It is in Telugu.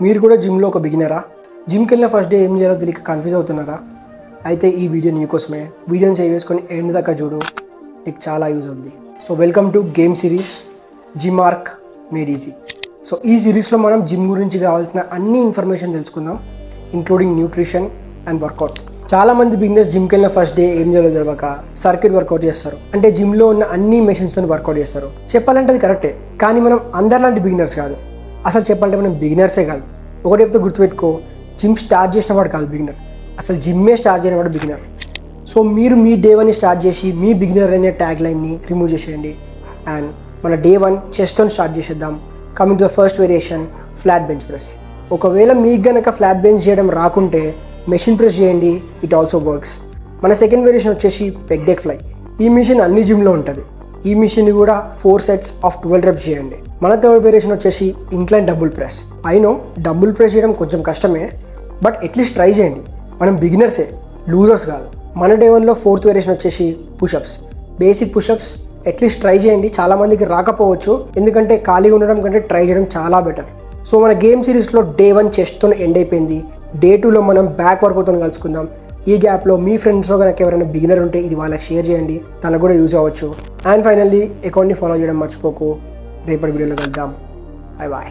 మీరు కూడా జిమ్లో ఒక బిగినరా? జిమ్కి వెళ్ళిన ఫస్ట్ డే ఏం చేయాలో తెలియక కన్ఫ్యూజ్ అవుతున్నారా? అయితే ఈ వీడియో నీకోసమే. వీడియోని సేవ్ చేసుకొని ఎండ్ దాకా చూడు, నీకు చాలా యూజ్ అవుద్ది. So welcome to game series gym arc made easy. So ఈ సిరీస్లో మనం జిమ్ గురించి కావాల్సిన అన్ని ఇన్ఫర్మేషన్ తెలుసుకుందాం, ఇంక్లూడింగ్ న్యూట్రిషన్ అండ్ వర్కౌట్. చాలామంది బిగినర్స్ జిమ్కి వెళ్ళిన ఫస్ట్ డే ఏం చేయాలో తెలియక సర్కిట్ వర్కౌట్ చేస్తారు. అంటే జిమ్లో ఉన్న అన్ని మెషిన్స్తో వర్కౌట్ చేస్తారు. చెప్పాలంటే అది కరెక్టే, కానీ మనం అందరిలాంటి బిగినర్స్ కాదు. అసలు చెప్పాలంటే మనం బిగినర్సే కాదు. ఒకటి చెప్తే గుర్తుపెట్టుకో, జిమ్ స్టార్ట్ చేసిన వాడు కాదు బిగినర్, అసలు జిమ్మే స్టార్ట్ చేయని వాడు బిగినర్. సో మీరు మీ డే 1ని స్టార్ట్ చేసి మీ బిగినర్ అనే ట్యాగ్ లైన్ని రిమూవ్ చేసేయండి. అండ్ మన డే 1 చెస్ట్తో స్టార్ట్ చేసేద్దాం. Coming to the first variation, flat bench press. ఒకవేళ మీకు గనక ఫ్లాట్ బెంచ్ చేయడం రాకుంటే మెషిన్ ప్రెస్ చేయండి, ఇట్ ఆల్సో వర్క్స్. మన సెకండ్ వేరియేషన్ వచ్చేసి పెగ్ డెక్ ఫ్లై. ఈ మిషన్ అన్ని జిమ్లో ఉంటుంది. ఈ మిషన్ని కూడా 4 sets of 12 reps చేయండి. మన థర్డ్ వేరియేషన్ వచ్చేసి ఇంక్లైన్ డబుల్ ప్రెస్. అయినో డబుల్ ప్రెస్ చేయడం కొంచెం కష్టమే, బట్ అట్లీస్ట్ ట్రై చేయండి. మనం బిగినర్సే, లూజర్స్ కాదు. మన డే 1లో ఫోర్త్ వేరియేషన్ వచ్చేసి push-ups. Basic push-ups at least try చేయండి. చాలామందికి రాకపోవచ్చు, ఎందుకంటే ఖాళీగా ఉండడం కంటే ట్రై చేయడం చాలా బెటర్. సో మన గేమ్ సిరీస్లో డే 1 చెస్ట్తో ఎండ్ అయిపోయింది. డే 2లో మనం బ్యాక్ వర్కౌట్తో కలుసుకుందాం. ఈ గ్యాప్లో మీ ఫ్రెండ్స్లో కనుక ఎవరైనా బిగినర్ ఉంటే ఇది వాళ్ళకి షేర్ చేయండి, తనకు కూడా యూజ్ అవ్వచ్చు. అండ్ ఫైనల్లీ అకౌంట్ని ఫాలో చేయడం మర్చిపోకు. రేపటి వీడియోలో కలుద్దాం. Bye bye.